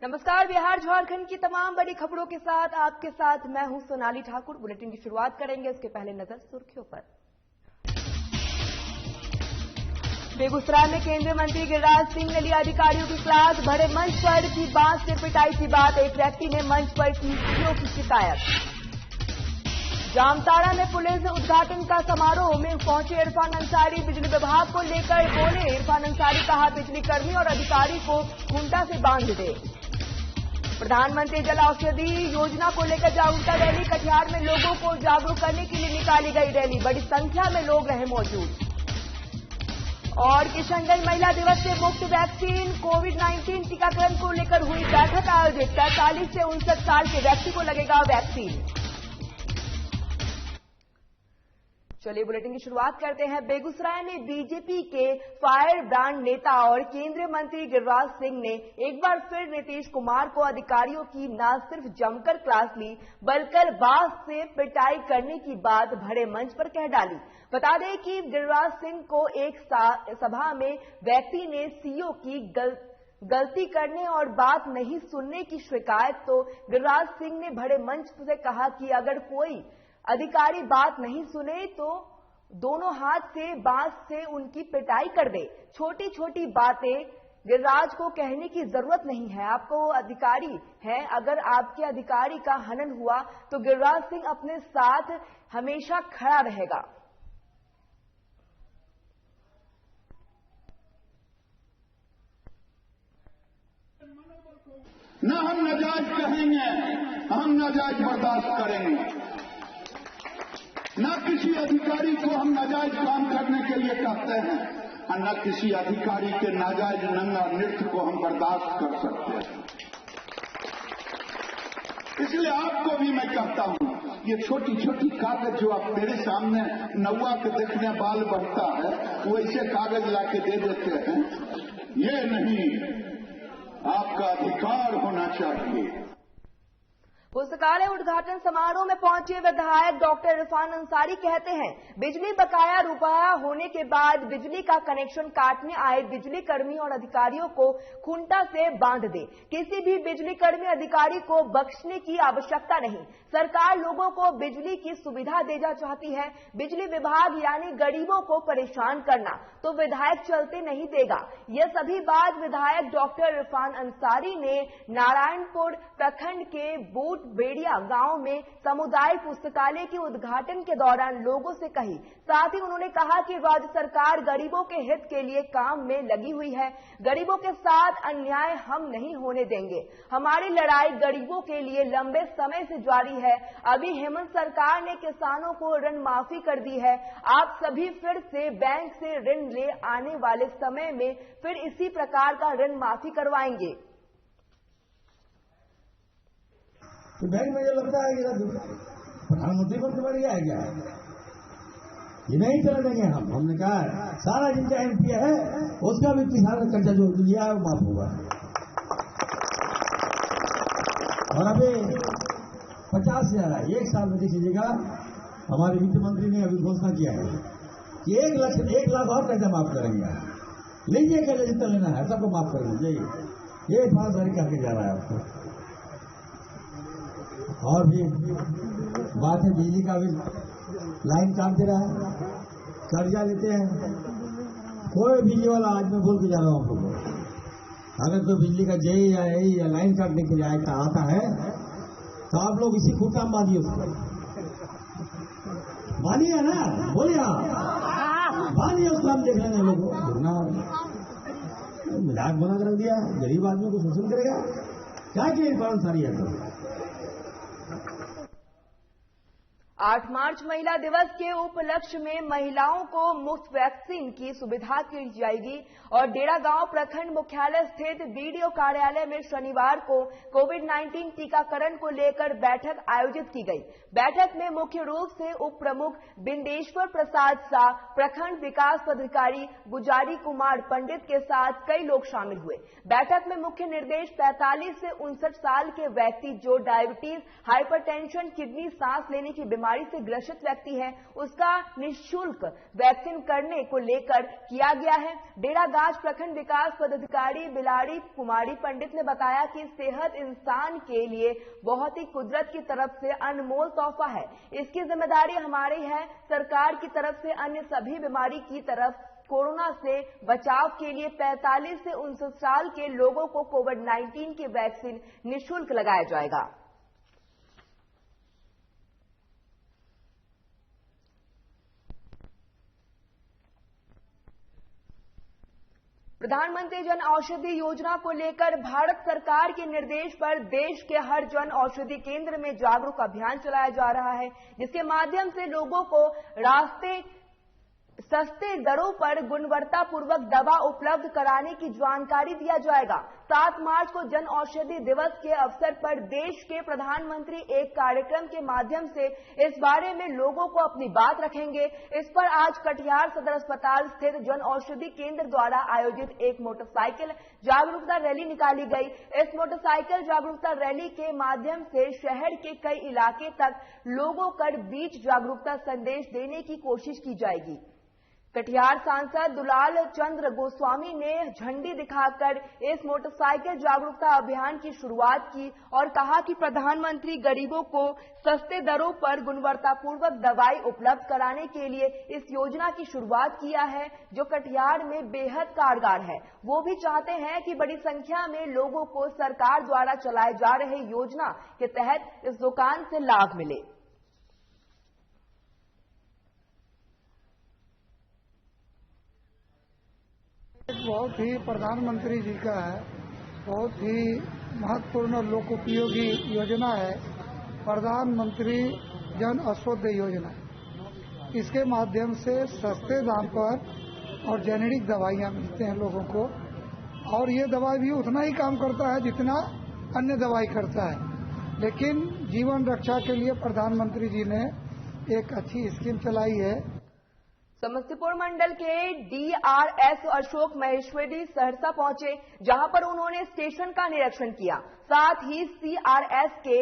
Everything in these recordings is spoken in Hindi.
नमस्कार। बिहार झारखंड की तमाम बड़ी खबरों के साथ आपके साथ मैं हूं सोनाली ठाकुर। बुलेटिन की शुरुआत करेंगे, उसके पहले नजर सुर्खियों पर। बेगूसराय में केंद्रीय मंत्री गिरिराज सिंह ने लिया अधिकारियों की क्लास। बड़े मंच पर की बांस से पिटाई की बात। एक व्यक्ति ने मंच पर की सीओ की शिकायत। जामताड़ा में पुलिस उद्घाटन का समारोह में पहुंचे इरफान अंसारी। बिजली विभाग को लेकर बोले इरफान अंसारी, कहा बिजली कर्मी और अधिकारी को खूंटा से बांध दे। प्रधानमंत्री जन औषधि योजना को लेकर जागरूकता रैली। कटिहार में लोगों को जागरूक करने के लिए निकाली गई रैली। बड़ी संख्या में लोग रहे मौजूद। और किशनगंज महिला दिवस से मुफ्त वैक्सीन। कोविड-19 टीकाकरण को लेकर हुई बैठक आयोजित। 45 से 59 साल के व्यक्ति को लगेगा वैक्सीन। चलिए बुलेटिन की शुरुआत करते हैं। बेगूसराय में बीजेपी के फायर ब्रांड नेता और केंद्रीय मंत्री गिरिराज सिंह ने एक बार फिर नीतीश कुमार को अधिकारियों की न सिर्फ जमकर क्लास ली, बल्कि बांस से पिटाई करने की बात भरे मंच पर कह डाली। बता दें कि गिरिराज सिंह को एक सभा में व्यक्ति ने सीओ की गलती करने और बात नहीं सुनने की शिकायत, तो गिरिराज सिंह ने भरे मंच से कहा कि अगर कोई अधिकारी बात नहीं सुने तो दोनों हाथ से बांस से उनकी पिटाई कर दे। छोटी छोटी बातें गिरिराज को कहने की जरूरत नहीं है। आपको अधिकारी है, अगर आपके अधिकारी का हनन हुआ तो गिरिराज सिंह अपने साथ हमेशा खड़ा रहेगा। न हम नाजायज कहेंगे, हम नाजायज बर्दाश्त करेंगे। न किसी अधिकारी को हम नाजायज काम करने के लिए कहते हैं और न किसी अधिकारी के नाजायज नंगा नृत्य को हम बर्दाश्त कर सकते हैं। इसलिए आपको भी मैं कहता हूं, ये छोटी छोटी कागज जो आप मेरे सामने नौआ के देखने बाल बढ़ता है, वैसे कागज लाके दे देते हैं, ये नहीं, आपका अधिकार होना चाहिए। पुस्तकालय उद्घाटन समारोह में पहुंचे विधायक डॉक्टर इरफान अंसारी कहते हैं, बिजली बकाया रुपया होने के बाद बिजली का कनेक्शन काटने आए बिजली कर्मी और अधिकारियों को खूंटा से बांध दे। किसी भी बिजली कर्मी अधिकारी को बख्शने की आवश्यकता नहीं। सरकार लोगों को बिजली की सुविधा देना चाहती है। बिजली विभाग यानी गरीबों को परेशान करना तो विधायक चलते नहीं देगा। यह सभी बात विधायक डॉक्टर इरफान अंसारी ने नारायणपुर प्रखंड के बूट बेड़िया गांव में सामुदायिक पुस्तकालय के उद्घाटन के दौरान लोगों से कही। साथ ही उन्होंने कहा कि राज्य सरकार गरीबों के हित के लिए काम में लगी हुई है। गरीबों के साथ अन्याय हम नहीं होने देंगे। हमारी लड़ाई गरीबों के लिए लंबे समय से जारी है। अभी हेमंत सरकार ने किसानों को ऋण माफी कर दी है। आप सभी फिर से बैंक से ऋण ले आने वाले समय में फिर इसी प्रकार का ऋण माफी करवाएंगे। तो बैंक में ये लगता है कि प्रधानमंत्री पर तो बढ़ गया है क्या? ये नहीं चले देंगे हम। हमने कहा है सारा जिनका एमपी है उसका भी किसान कर्जा जो लिया है वो माफ होगा। और अभी 50,000 है, एक साल में देख लीजिएगा, हमारे वित्त मंत्री ने अभी घोषणा किया है कि 1 लाख और कर्जा माफ करेंगे। लीजिए कर्जा जितना लेना है सबको माफ कर दीजिए। ये ईमानदारी करके जा रहा है आपको। और भी बात है, बिजली का भी लाइन काटते रहा है, कर्जा लेते हैं। कोई बिजली वाला आज मैं बोल के जा रहा हूं आपको, अगर कोई बिजली का जेई या एई या लाइन काटने के लिए आता है तो आप लोग इसी खूंटा में बांधिए उसको। बांधिए ना, बोलिए आप बांधिए उसको, हम देख लेंगे लोग मजाक बना कर रख दिया। गरीब आदमी को शोषण करेगा क्या? कि इरफान अंसारी है तो 8 मार्च महिला दिवस के उपलक्ष्य में महिलाओं को मुफ्त वैक्सीन की सुविधा की जाएगी और डेरा गांव प्रखंड मुख्यालय स्थित बीडीओ कार्यालय में शनिवार को कोविड-19 टीकाकरण को लेकर बैठक आयोजित की गई। बैठक में मुख्य रूप से उप प्रमुख बिंदेश्वर प्रसाद शाह, प्रखंड विकास पदाधिकारी गुजारी कुमार पंडित के साथ कई लोग शामिल हुए। बैठक में मुख्य निर्देश 45 से 59 साल के व्यक्ति जो डायबिटीज, हाइपरटेंशन, किडनी, सांस लेने की बीमारी बीमारी से ग्रसित व्यक्ति है उसका निःशुल्क वैक्सीन करने को लेकर किया गया है। डेरागांच प्रखंड विकास पदाधिकारी बिलाड़ी कुमारी पंडित ने बताया कि सेहत इंसान के लिए बहुत ही कुदरत की तरफ से अनमोल तोहफा है। इसकी जिम्मेदारी हमारी है। सरकार की तरफ से अन्य सभी बीमारी की तरफ कोरोना से बचाव के लिए 45 से 59 साल के लोगों को कोविड-19 की वैक्सीन निःशुल्क लगाया जाएगा। प्रधानमंत्री जन औषधि योजना को लेकर भारत सरकार के निर्देश पर देश के हर जन औषधि केंद्र में जागरूक अभियान चलाया जा रहा है, जिसके माध्यम से लोगों को सस्ते दरों पर गुणवत्तापूर्वक दवा उपलब्ध कराने की जानकारी दिया जाएगा। 7 मार्च को जन औषधि दिवस के अवसर पर देश के प्रधानमंत्री एक कार्यक्रम के माध्यम से इस बारे में लोगों को अपनी बात रखेंगे। इस पर आज कटिहार सदर अस्पताल स्थित जन औषधि केंद्र द्वारा आयोजित एक मोटरसाइकिल जागरूकता रैली निकाली गई। इस मोटरसाइकिल जागरूकता रैली के माध्यम से शहर के कई इलाके तक लोगों को बीच जागरूकता संदेश देने की कोशिश की जाएगी। कटिहार सांसद दुलाल चंद्र गोस्वामी ने झंडी दिखाकर इस मोटरसाइकिल जागरूकता अभियान की शुरुआत की और कहा कि प्रधानमंत्री गरीबों को सस्ते दरों पर गुणवत्तापूर्वक दवाई उपलब्ध कराने के लिए इस योजना की शुरुआत किया है, जो कटिहार में बेहद कारगर है। वो भी चाहते हैं कि बड़ी संख्या में लोगों को सरकार द्वारा चलाए जा रहे योजना के तहत इस दुकान से लाभ मिले। बहुत ही प्रधानमंत्री जी का है, बहुत ही महत्वपूर्ण लोकोपयोगी योजना है प्रधानमंत्री जन औषधि योजना। इसके माध्यम से सस्ते दाम पर और जेनेरिक दवाइयाँ मिलते हैं लोगों को, और ये दवाई भी उतना ही काम करता है जितना अन्य दवाई करता है। लेकिन जीवन रक्षा के लिए प्रधानमंत्री जी ने एक अच्छी स्कीम चलाई है। समस्तीपुर मंडल के DRS अशोक महेश्वरी सहरसा पहुंचे, जहां पर उन्होंने स्टेशन का निरीक्षण किया। साथ ही CRS के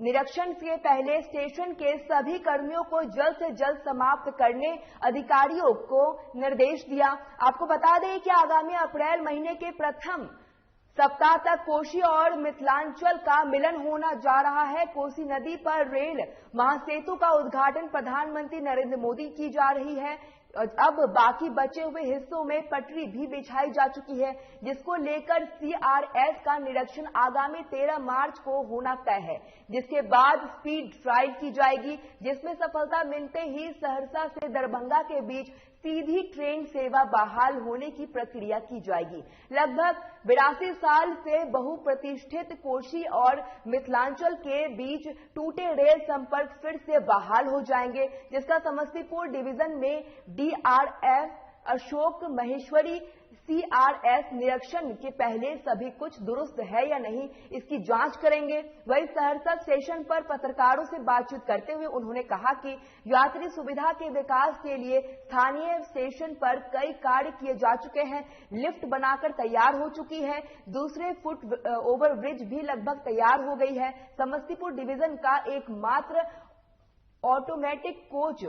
निरीक्षण से पहले स्टेशन के सभी कर्मियों को जल्द से जल्द समाप्त करने अधिकारियों को निर्देश दिया। आपको बता दें कि आगामी अप्रैल महीने के प्रथम सप्ताह तक कोसी और मिथिलांचल का मिलन होना जा रहा है। कोसी नदी पर रेल महासेतु का उद्घाटन प्रधानमंत्री नरेंद्र मोदी की जा रही है। अब बाकी बचे हुए हिस्सों में पटरी भी बिछाई जा चुकी है, जिसको लेकर CRS का निरीक्षण आगामी 13 मार्च को होना तय है, जिसके बाद स्पीड ट्रायल की जाएगी, जिसमें सफलता मिलते ही सहरसा से दरभंगा के बीच सीधी ट्रेन सेवा बहाल होने की प्रक्रिया की जाएगी। लगभग 82 साल से बहुप्रतिष्ठित कोसी और मिथिलांचल के बीच टूटे रेल संपर्क फिर से बहाल हो जाएंगे, जिसका समस्तीपुर डिवीजन में DRS अशोक महेश्वरी CRS निरीक्षण के पहले सभी कुछ दुरुस्त है या नहीं, इसकी जांच करेंगे। वहीं सहरसा स्टेशन पर पत्रकारों से बातचीत करते हुए उन्होंने कहा कि यात्री सुविधा के विकास के लिए स्थानीय स्टेशन पर कई कार्य किए जा चुके हैं। लिफ्ट बनाकर तैयार हो चुकी है, दूसरे फुट ओवर ब्रिज भी लगभग तैयार हो गई है। समस्तीपुर डिवीजन का एकमात्र ऑटोमेटिक कोच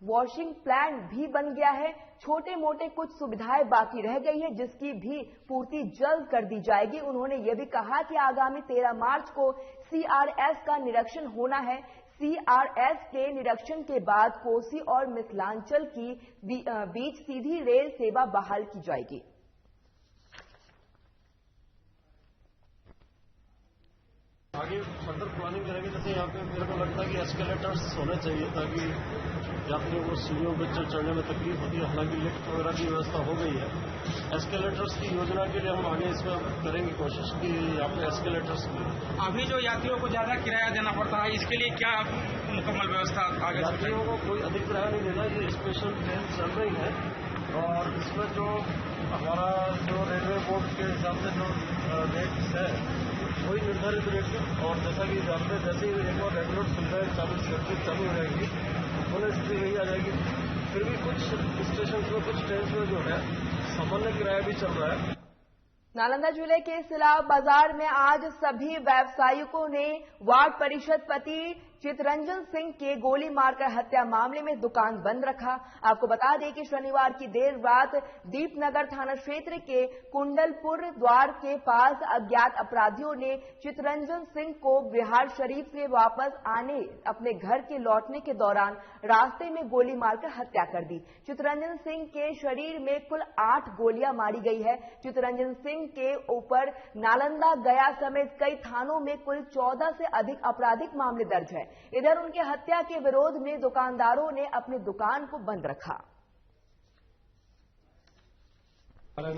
वॉशिंग प्लांट भी बन गया है। छोटे मोटे कुछ सुविधाएं बाकी रह गई है, जिसकी भी पूर्ति जल्द कर दी जाएगी। उन्होंने यह भी कहा कि आगामी 13 मार्च को CRS का निरीक्षण होना है। CRS के निरीक्षण के बाद कोसी और मिथिलांचल की बीच सीधी रेल सेवा बहाल की जाएगी। आगे फर्दर प्लानिंग करेंगे। जैसे यहाँ पे मेरे को लगता है कि एस्केलेटर्स होने चाहिए, ताकि यात्रियों को सीढ़ियों पर चढ़ने में तकलीफ होती है। हालांकि लिफ्ट वगैरह की व्यवस्था हो गई है। एस्केलेटर्स की योजना के लिए हम आगे इसमें करेंगे कोशिश कि यहाँ पे एस्केलेटर्स। अभी जो यात्रियों को ज्यादा किराया देना पड़ता है, इसके लिए क्या मुकम्मल व्यवस्था आगे? यात्रियों को कोई अधिक किराया नहीं देना। ये स्पेशल ट्रेन चल रही है और इसमें जो हमारा जो रेलवे बोर्ड के हिसाब से जो रेट्स है वही निर्धारित रेट है। और जैसा कि जानते हैं, जैसे ही एक और रेगुलर सुविधाएं चालू हो जाएगी, उन्हें स्थिति वही आ जाएगी। फिर भी कुछ स्टेशन में, कुछ ट्रेन में जो है सामान्य किराया भी चल रहा है। नालंदा जिले के सिलाव बाजार में आज सभी व्यावसायिकों ने वार्ड परिषद पति चितरंजन सिंह के गोली मारकर हत्या मामले में दुकान बंद रखा। आपको बता दें कि शनिवार की देर रात दीपनगर थाना क्षेत्र के कुंडलपुर द्वार के पास अज्ञात अपराधियों ने चितरंजन सिंह को बिहार शरीफ से वापस आने अपने घर के लौटने के दौरान रास्ते में गोली मारकर हत्या कर दी। चितरंजन सिंह के शरीर में कुल 8 गोलियां मारी गई है। चितरंजन सिंह के ऊपर नालंदा, गया समेत कई थानों में कुल 14 से अधिक आपराधिक मामले दर्ज है। इधर उनके हत्या के विरोध में दुकानदारों ने अपनी दुकान को बंद रखा।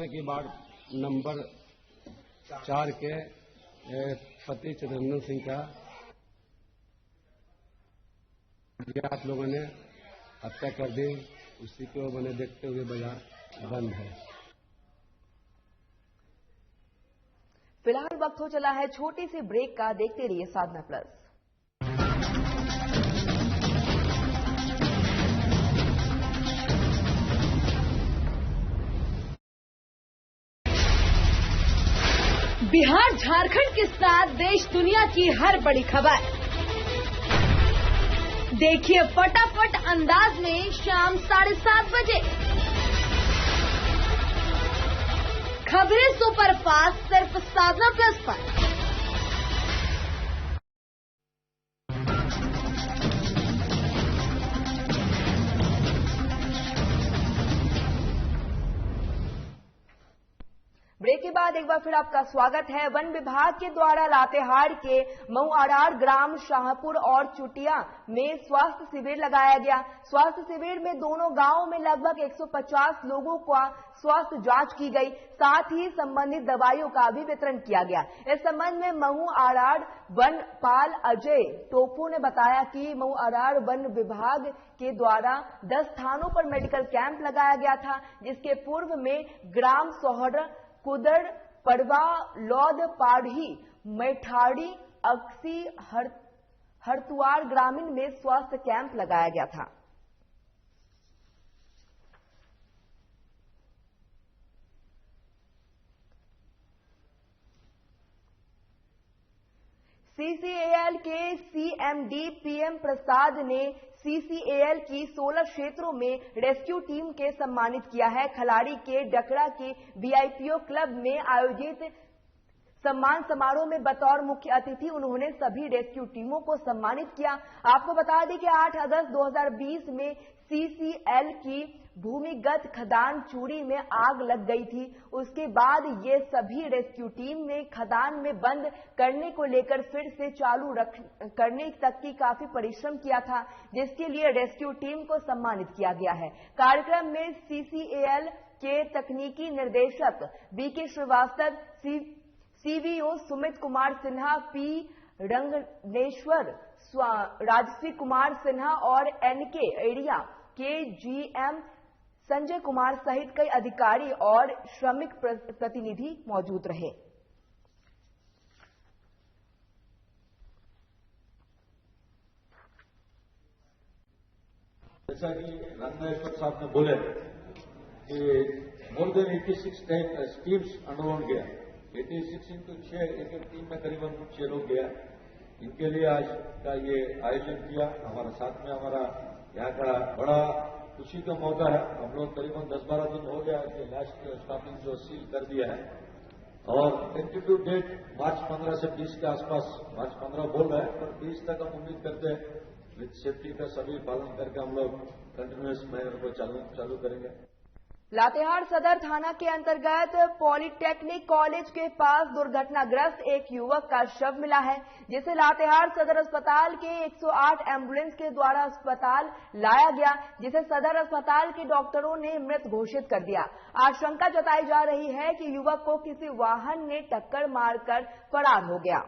की बात नंबर 4 के पति चितरंजन सिंह का अज्ञात लोगों ने हत्या कर दी। उसी को मैंने देखते हुए बाजार बंद है। फिलहाल वक्त हो चला है छोटी सी ब्रेक का। देखते रहिए साधना प्लस। बिहार झारखंड के साथ देश दुनिया की हर बड़ी खबर देखिए फटाफट अंदाज में शाम 7:30 बजे। खबरें सुपरफास्ट सिर्फ साधना प्लस पर। ब्रेक के बाद एक बार फिर आपका स्वागत है। वन विभाग के द्वारा लातेहार के मऊआरार ग्राम शाहपुर और चुटिया में स्वास्थ्य शिविर लगाया गया। स्वास्थ्य शिविर में दोनों गांवों में लगभग 150 लोगों का स्वास्थ्य जांच की गई। साथ ही संबंधित दवाइयों का भी वितरण किया गया। इस संबंध में मऊआरार वनपाल अजय टोपो ने बताया कि मऊआरार वन विभाग के द्वारा 10 स्थानों पर मेडिकल कैंप लगाया गया था, जिसके पूर्व में ग्राम सोहर, कुदर, पड़वा, लौद, पाढ़ी, मैठाड़ी, अक्सी, हरतुआर ग्रामीण में स्वास्थ्य कैंप लगाया गया था। सीसीएल के सीएमडी पीएम प्रसाद ने सीसीएल की 16 क्षेत्रों में रेस्क्यू टीम के सम्मानित किया है। खलाड़ी के डकरा के वीआईपीओ क्लब में आयोजित सम्मान समारोह में बतौर मुख्य अतिथि उन्होंने सभी रेस्क्यू टीमों को सम्मानित किया। आपको बता दें कि 8 अगस्त 2020 में सीसीएल की भूमिगत खदान चूड़ी में आग लग गई थी। उसके बाद ये सभी रेस्क्यू टीम ने खदान में बंद करने को लेकर फिर से चालू करने तक की काफी परिश्रम किया था, जिसके लिए रेस्क्यू टीम को सम्मानित किया गया है। कार्यक्रम में सीसीएल के तकनीकी निर्देशक बीके श्रीवास्तव, सीवीओ सुमित कुमार सिन्हा, पी रंगनेश्वर, राजश्री कुमार सिन्हा और एनके एरिया के जीएम संजय कुमार सहित कई अधिकारी और श्रमिक प्रतिनिधि मौजूद रहे। जैसा कि रंगनेश्वर साहब ने बोले कि मोर देन 86 टीम्स अंडरग्राउंड गया। 86 इंटू 6 एक टीम में करीबन 6 लोग गया। इनके लिए आज का ये आयोजन किया। हमारा साथ में हमारा यहाँ का बड़ा खुशी का मौका है। हम लोग करीबन 10-12 दिन हो गया कि लास्ट स्टॉपिंग जो सील कर दिया है और टेंटेटिव डेट मार्च 15 से 20 के आसपास, मार्च 15 बोल रहा है, पर 20 तक हम उम्मीद करते हैं विद सेफ्टी का सभी पालन करके हम लोग कंटिन्यूअस मैनर को चालू करेंगे। लातेहार सदर थाना के अंतर्गत पॉलिटेक्निक कॉलेज के पास दुर्घटनाग्रस्त एक युवक का शव मिला है, जिसे लातेहार सदर अस्पताल के 108 एम्बुलेंस के द्वारा अस्पताल लाया गया, जिसे सदर अस्पताल के डॉक्टरों ने मृत घोषित कर दिया। आशंका जताई जा रही है कि युवक को किसी वाहन ने टक्कर मारकर फरार हो गया।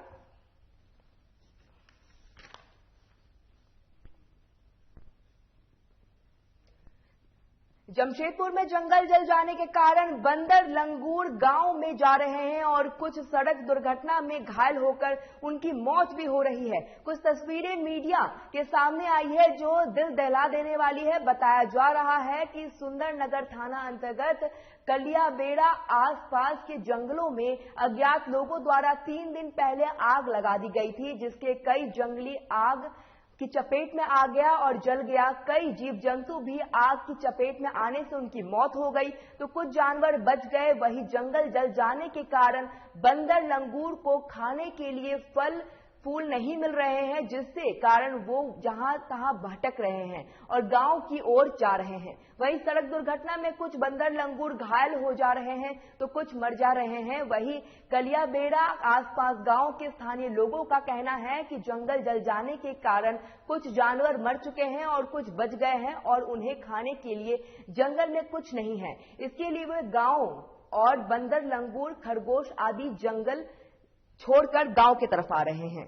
जमशेदपुर में जंगल जल जाने के कारण बंदर लंगूर गांव में जा रहे हैं और कुछ सड़क दुर्घटना में घायल होकर उनकी मौत भी हो रही है। कुछ तस्वीरें मीडिया के सामने आई है जो दिल दहला देने वाली है। बताया जा रहा है कि सुंदरनगर थाना अंतर्गत कलियाबेड़ा आसपास के जंगलों में अज्ञात लोगों द्वारा 3 दिन पहले आग लगा दी गई थी, जिसके कई जंगली आग की चपेट में आ गया और जल गया। कई जीव जंतु भी आग की चपेट में आने से उनकी मौत हो गई, तो कुछ जानवर बच गए। वहीं जंगल जल जाने के कारण बंदर लंगूर को खाने के लिए फल फूल नहीं मिल रहे हैं, जिससे कारण वो जहां तहां भटक रहे हैं और गांव की ओर जा रहे हैं। वहीं सड़क दुर्घटना में कुछ बंदर लंगूर घायल हो जा रहे हैं तो कुछ मर जा रहे हैं। वहीं कलियाबेड़ा आसपास गांव के स्थानीय लोगों का कहना है कि जंगल जल जाने के कारण कुछ जानवर मर चुके हैं और कुछ बच गए हैं और उन्हें खाने के लिए जंगल में कुछ नहीं है। इसके लिए वे गांव और बंदर लंगूर खरगोश आदि जंगल छोड़कर गांव की तरफ आ रहे हैं।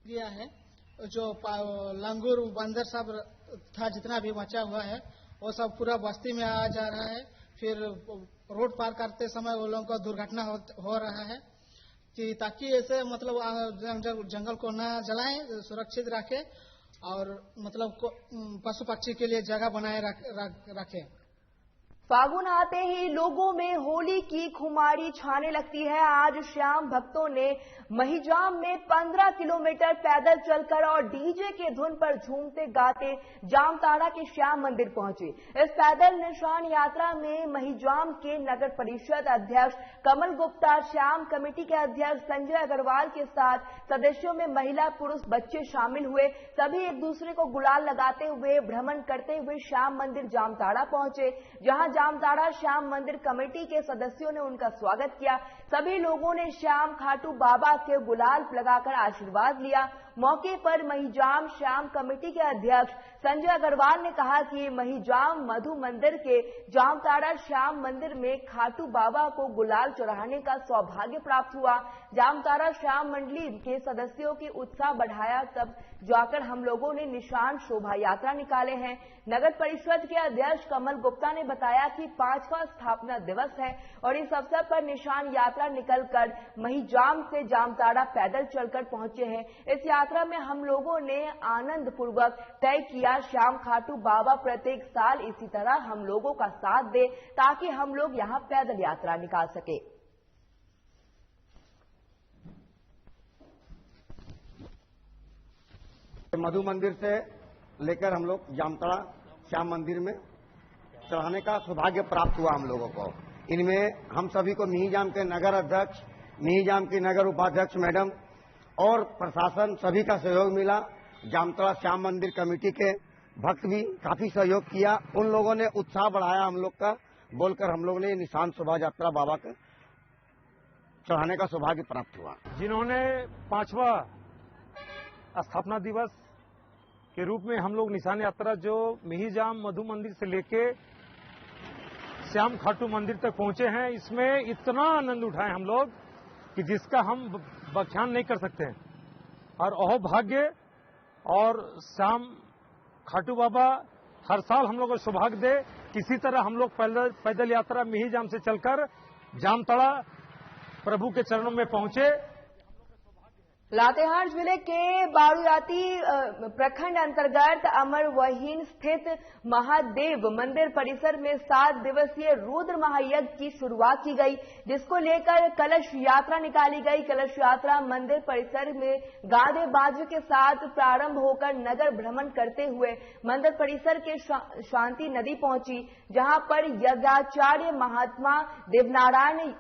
गया है जो लंगूर बंदर सब था, जितना भी बचा हुआ है वो सब पूरा बस्ती में आ जा रहा है। फिर रोड पार करते समय वो लोगों को दुर्घटना हो रहा है कि ताकि ऐसे मतलब जंगल को न जलाएं, सुरक्षित रखें और मतलब पशु पक्षी के लिए जगह बनाए रखें। फागुन आते ही लोगों में होली की खुमारी छाने लगती है। आज श्याम भक्तों ने महिजाम में 15 किलोमीटर पैदल चलकर और डीजे के धुन पर झूमते गाते जामताड़ा के श्याम मंदिर पहुंचे। इस पैदल निशान यात्रा में महिजाम के नगर परिषद अध्यक्ष कमल गुप्ता, श्याम कमेटी के अध्यक्ष संजय अग्रवाल के साथ सदस्यों में महिला पुरुष बच्चे शामिल हुए। सभी एक दूसरे को गुलाल लगाते हुए भ्रमण करते हुए श्याम मंदिर जामताड़ा पहुंचे, जहां जामताड़ा श्याम मंदिर कमेटी के सदस्यों ने उनका स्वागत किया। सभी लोगों ने श्याम खाटू बाबा के गुलाल लगाकर आशीर्वाद लिया। मौके पर महिजाम श्याम कमेटी के अध्यक्ष संजय अग्रवाल ने कहा कि महिजाम मधु मंदिर के जामताड़ा श्याम मंदिर में खाटू बाबा को गुलाल चढ़ाने का सौभाग्य प्राप्त हुआ। जामताड़ा श्याम मंडली के सदस्यों की उत्साह बढ़ाया, तब जाकर हम लोगों ने निशान शोभा यात्रा निकाले हैं। नगर परिषद के अध्यक्ष कमल गुप्ता ने बताया कि 5वां स्थापना दिवस है और इस अवसर पर निशान यात्रा निकलकर महिजाम से जामताड़ा पैदल चलकर पहुंचे हैं। इस यात्रा में हम लोगों ने आनंद पूर्वक तय किया श्याम खाटू बाबा प्रत्येक साल इसी तरह हम लोगों का साथ दे ताकि हम लोग यहां पैदल यात्रा निकाल सके। मधु मंदिर से लेकर हम लोग जामताड़ा श्याम मंदिर में चढ़ाने का सौभाग्य प्राप्त हुआ हम लोगों को। इनमें हम सभी को मिहिजाम के नगर अध्यक्ष, मिहिजाम की नगर उपाध्यक्ष मैडम और प्रशासन सभी का सहयोग मिला। जामताड़ा श्याम मंदिर कमेटी के भक्त भी काफी सहयोग किया। उन लोगों ने उत्साह बढ़ाया हम लोग का, बोलकर हम लोगों ने निशान शोभा यात्रा बाबा के चढ़ाने का सौभाग्य प्राप्त हुआ। जिन्होंने 5वां स्थापना दिवस के रूप में हम लोग निशान यात्रा जो मिहिजाम मधु मंदिर से लेके श्याम खाटू मंदिर तक पहुंचे हैं, इसमें इतना आनंद उठाए हम लोग कि जिसका हम व्याख्यान नहीं कर सकते हैं। और अहो भाग्य और श्याम खाटू बाबा हर साल हम लोग को सौभाग्य दे। किसी तरह हम लोग पैदल यात्रा मिहिजाम से चलकर जामताड़ा प्रभु के चरणों में पहुंचे। लातेहार जिले के बारूयाती प्रखंड अंतर्गत अमर वहीन स्थित महादेव मंदिर परिसर में 7 दिवसीय रुद्र महायज्ञ की शुरुआत की गई, जिसको लेकर कलश यात्रा निकाली गई। कलश यात्रा मंदिर परिसर में गादे बाजे के साथ प्रारंभ होकर नगर भ्रमण करते हुए मंदिर परिसर के शांति नदी पहुंची, जहां पर यज्ञाचार्य महात्मा देवनारायण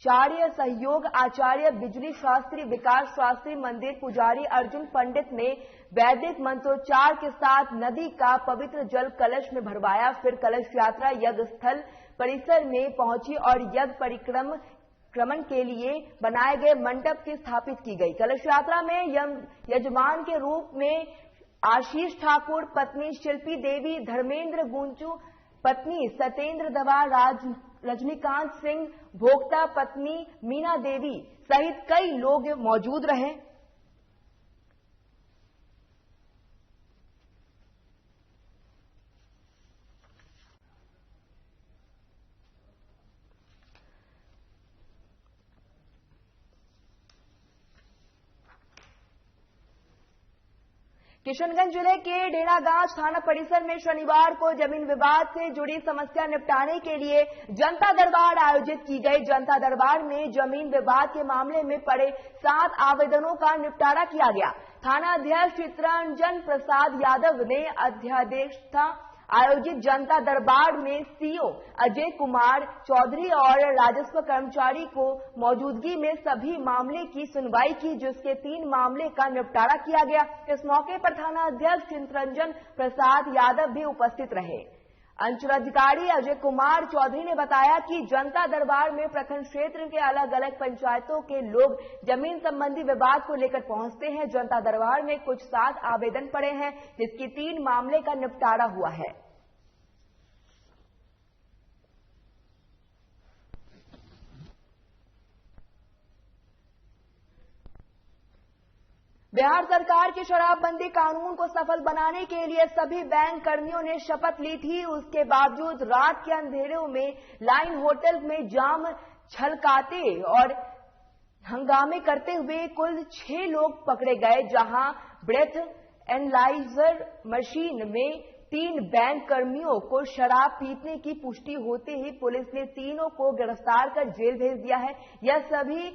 चार्य सहयोग आचार्य बिजली शास्त्री, विकास शास्त्री, मंदिर पुजारी अर्जुन पंडित ने वैदिक मंत्रोच्चार के साथ नदी का पवित्र जल कलश में भरवाया। फिर कलश यात्रा यज्ञ स्थल परिसर में पहुंची और यज्ञ परिक्रमण के लिए बनाए गए मंडप की स्थापित की गई। कलश यात्रा में यजमान के रूप में आशीष ठाकुर, पत्नी शिल्पी देवी, धर्मेंद्र गुंचू, पत्नी सत्येंद्र दवा, रजनीकांत सिंह, भोक्ता पत्नी मीना देवी सहित कई लोग मौजूद रहे। किशनगंज जिले के ढेरागांव थाना परिसर में शनिवार को जमीन विवाद से जुड़ी समस्या निपटाने के लिए जनता दरबार आयोजित की गई। जनता दरबार में जमीन विवाद के मामले में पड़े 7 आवेदनों का निपटारा किया गया। थाना अध्यक्ष चित्रंजन प्रसाद यादव ने अध्यक्षता आयोजित जनता दरबार में सीओ अजय कुमार चौधरी और राजस्व कर्मचारी को मौजूदगी में सभी मामले की सुनवाई की, जिसके 3 मामले का निपटारा किया गया। इस मौके पर थाना अध्यक्ष चित्रंजन प्रसाद यादव भी उपस्थित रहे। अंचलाधिकारी अजय कुमार चौधरी ने बताया कि जनता दरबार में प्रखंड क्षेत्र के अलग अलग पंचायतों के लोग जमीन संबंधी विवाद को लेकर पहुंचते हैं। जनता दरबार में कुछ 7 आवेदन पड़े हैं, जिसकी 3 मामले का निपटारा हुआ है। बिहार सरकार के शराबबंदी कानून को सफल बनाने के लिए सभी बैंक कर्मियों ने शपथ ली थी। उसके बावजूद रात के अंधेरों में लाइन होटल में जाम छलकाते और हंगामे करते हुए कुल 6 लोग पकड़े गए, जहां ब्रेथ एनालाइजर मशीन में 3 बैंक कर्मियों को शराब पीने की पुष्टि होते ही पुलिस ने तीनों को गिरफ्तार कर जेल भेज दिया है। यह सभी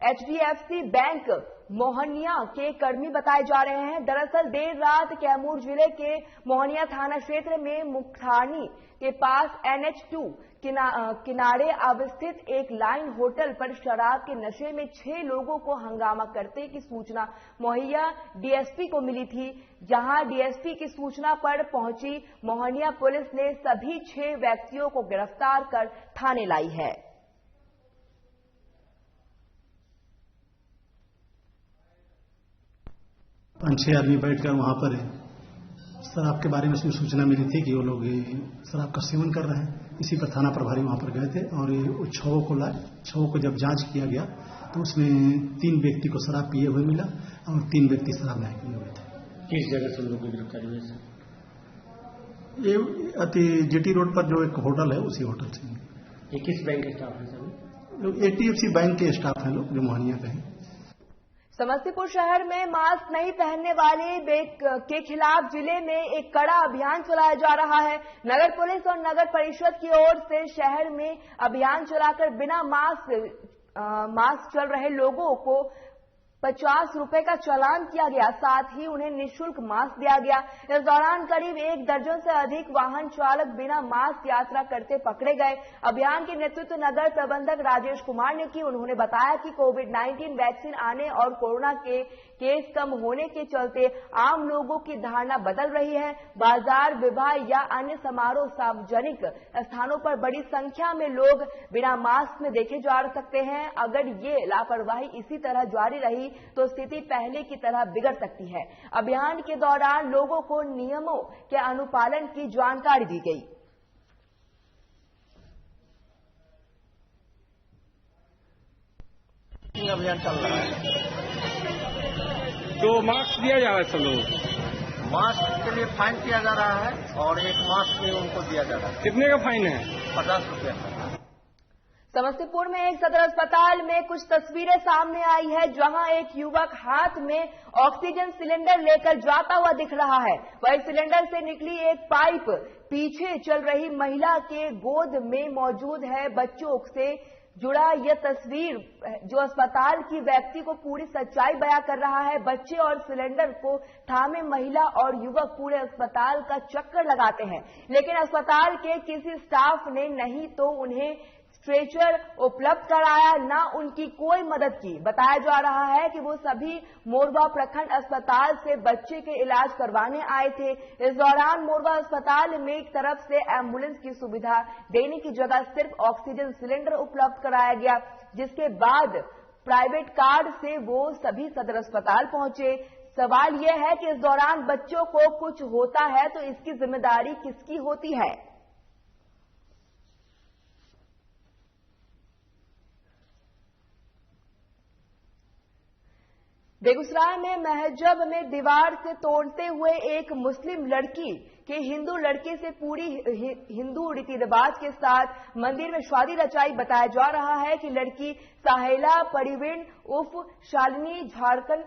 HDFC बैंक मोहनिया के कर्मी बताए जा रहे हैं। दरअसल देर रात कैमूर जिले के मोहनिया थाना क्षेत्र में मुखानी के पास NH2 किनारे अवस्थित एक लाइन होटल पर शराब के नशे में 6 लोगों को हंगामा करने की सूचना मोहनिया DSP को मिली थी, जहां DSP की सूचना पर पहुंची मोहनिया पुलिस ने सभी 6 व्यक्तियों को गिरफ्तार कर थाने लाई है। 5-6 आदमी बैठकर वहां पर शराब के बारे में उसमें सूचना मिली थी कि वो लोग शराब का सेवन कर रहे हैं। इसी पर थाना प्रभारी वहां पर गए थे और 6 को लाए। 6 को जब जांच किया गया तो उसमें 3 व्यक्ति को शराब पिए हुए मिला और 3 व्यक्ति शराब नहीं पिए हुए थे। किस जगह से लोगों की गिरफ्तारी हुई सर? ये अति GT रोड पर जो एक होटल है उसी होटल से। ये किस बैंक के स्टाफ है सर? HDFC बैंक के स्टाफ हैं लोग जो मोहनिया के हैं। समस्तीपुर शहर में मास्क नहीं पहनने वाले के खिलाफ जिले में एक कड़ा अभियान चलाया जा रहा है। नगर पुलिस और नगर परिषद की ओर से शहर में अभियान चलाकर बिना मास्क चल रहे लोगों को 50 रुपए का चालान किया गया, साथ ही उन्हें निःशुल्क मास्क दिया गया। इस दौरान करीब 1 दर्जन से अधिक वाहन चालक बिना मास्क यात्रा करते पकड़े गए। अभियान के नेतृत्व नगर प्रबंधक राजेश कुमार ने की। उन्होंने बताया कि कोविड-19 वैक्सीन आने और कोरोना के केस कम होने के चलते आम लोगों की धारणा बदल रही है। बाजार, विवाह या अन्य समारोह, सार्वजनिक स्थानों पर बड़ी संख्या में लोग बिना मास्क में देखे जा सकते हैं। अगर ये लापरवाही इसी तरह जारी रही तो स्थिति पहले की तरह बिगड़ सकती है। अभियान के दौरान लोगों को नियमों के अनुपालन की जानकारी दी गई। अभियान चल रहा है तो मास्क दिया जा रहा है। सब लोग मास्क के लिए फाइन किया जा रहा है और 1 मास्क भी उनको दिया जा रहा है। कितने का फाइन है? 50 रुपया। समस्तीपुर में एक सदर अस्पताल में कुछ तस्वीरें सामने आई है, जहां एक युवक हाथ में ऑक्सीजन सिलेंडर लेकर जाता हुआ दिख रहा है। वही सिलेंडर से निकली एक पाइप पीछे चल रही महिला के गोद में मौजूद है। बच्चों से जुड़ा यह तस्वीर जो अस्पताल की व्यक्ति को पूरी सच्चाई बयां कर रहा है। बच्चे और सिलेंडर को थामे महिला और युवक पूरे अस्पताल का चक्कर लगाते हैं, लेकिन अस्पताल के किसी स्टाफ ने नहीं तो उन्हें स्ट्रेचर उपलब्ध कराया, न उनकी कोई मदद की। बताया जा रहा है कि वो सभी मोरबा प्रखंड अस्पताल से बच्चे के इलाज करवाने आए थे। इस दौरान मोरबा अस्पताल में एक तरफ से एम्बुलेंस की सुविधा देने की जगह सिर्फ ऑक्सीजन सिलेंडर उपलब्ध कराया गया, जिसके बाद प्राइवेट कार से वो सभी सदर अस्पताल पहुंचे। सवाल यह है कि इस दौरान बच्चों को कुछ होता है तो इसकी जिम्मेदारी किसकी होती है? बेगूसराय में महजब में दीवार से तोड़ते हुए एक मुस्लिम लड़की के हिंदू लड़के से पूरी हिंदू रीति रिवाज के साथ मंदिर में शादी रचाई। बताया जा रहा है कि लड़की साहेला परिवीन उर्फ शालिनी झारखंड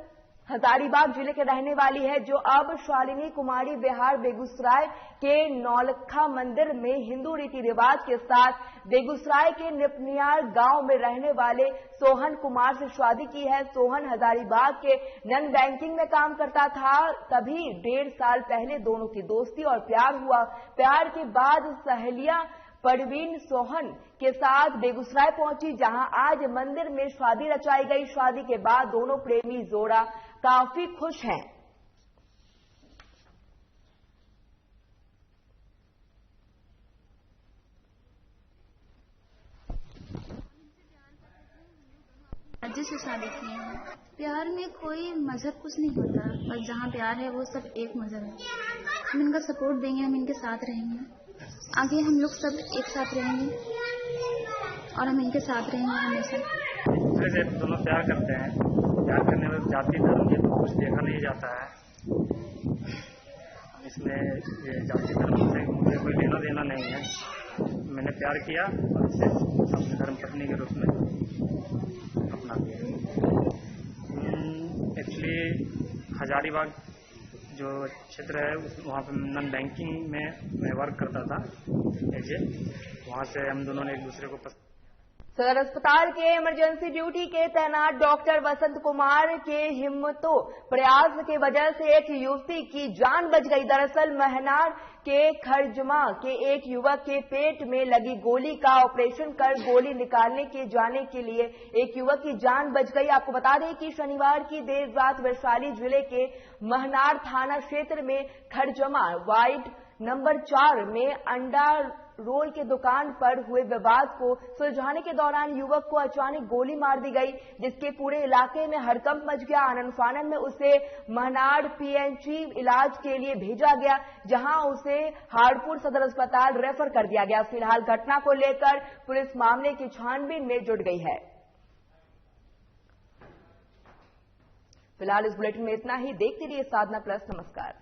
हजारीबाग जिले के रहने वाली है, जो अब शालिनी कुमारी बिहार बेगूसराय के नौलखा मंदिर में हिंदू रीति रिवाज के साथ बेगूसराय के निपनियार गांव में रहने वाले सोहन कुमार से शादी की है। सोहन हजारीबाग के नन बैंकिंग में काम करता था। तभी 1.5 साल पहले दोनों की दोस्ती और प्यार हुआ। प्यार के बाद सहेलियां परवीन सोहन के साथ बेगूसराय पहुंची, जहां आज मंदिर में शादी रचाई गई। शादी के बाद दोनों प्रेमी जोड़ा काफी खुश हैं। राज्य से शादी की है। प्यार में कोई मजहब कुछ नहीं होता, बस जहाँ प्यार है वो सब एक मजहब है। हम इनका सपोर्ट देंगे, हम इनके साथ रहेंगे, आगे हम लोग सब एक साथ रहेंगे और हम इनके साथ रहेंगे हमेशा। दूसरे से दोनों प्यार करते हैं। प्यार करने में जाति धर्म ये तो कुछ देखा नहीं जाता है। इसमें ये जाति धर्म से मुझे कोई लेना देना नहीं है। मैंने प्यार किया और इसे अपनी धर्म पत्नी के रूप में अपना दिया। एक्चुअली हजारीबाग जो क्षेत्र है वहाँ पर नॉन बैंकिंग में मैं वर्क करता था वहाँ से हम दोनों ने एक दूसरे को सदर अस्पताल के इमरजेंसी ड्यूटी के तैनात डॉक्टर वसंत कुमार के हिम्मतों प्रयास की वजह से एक युवती की जान बच गई। दरअसल महनार के खरजमा के एक युवक के पेट में लगी गोली का ऑपरेशन कर गोली निकालने के जाने के लिए एक युवक की जान बच गई। आपको बता दें कि शनिवार की देर रात वैशाली जिले के महनार थाना क्षेत्र में खरजमा वार्ड नंबर 4 में अंडा रोल के दुकान पर हुए विवाद को सुलझाने के दौरान युवक को अचानक गोली मार दी गई, जिसके पूरे इलाके में हड़कंप मच गया। आनन फानन में उसे महनार पीएनजी इलाज के लिए भेजा गया, जहां उसे हाड़पुर सदर अस्पताल रेफर कर दिया गया। फिलहाल घटना को लेकर पुलिस मामले की छानबीन में जुट गई है। फिलहाल इस बुलेटिन में इतना ही। देखते रहिए साधना प्लस। नमस्कार।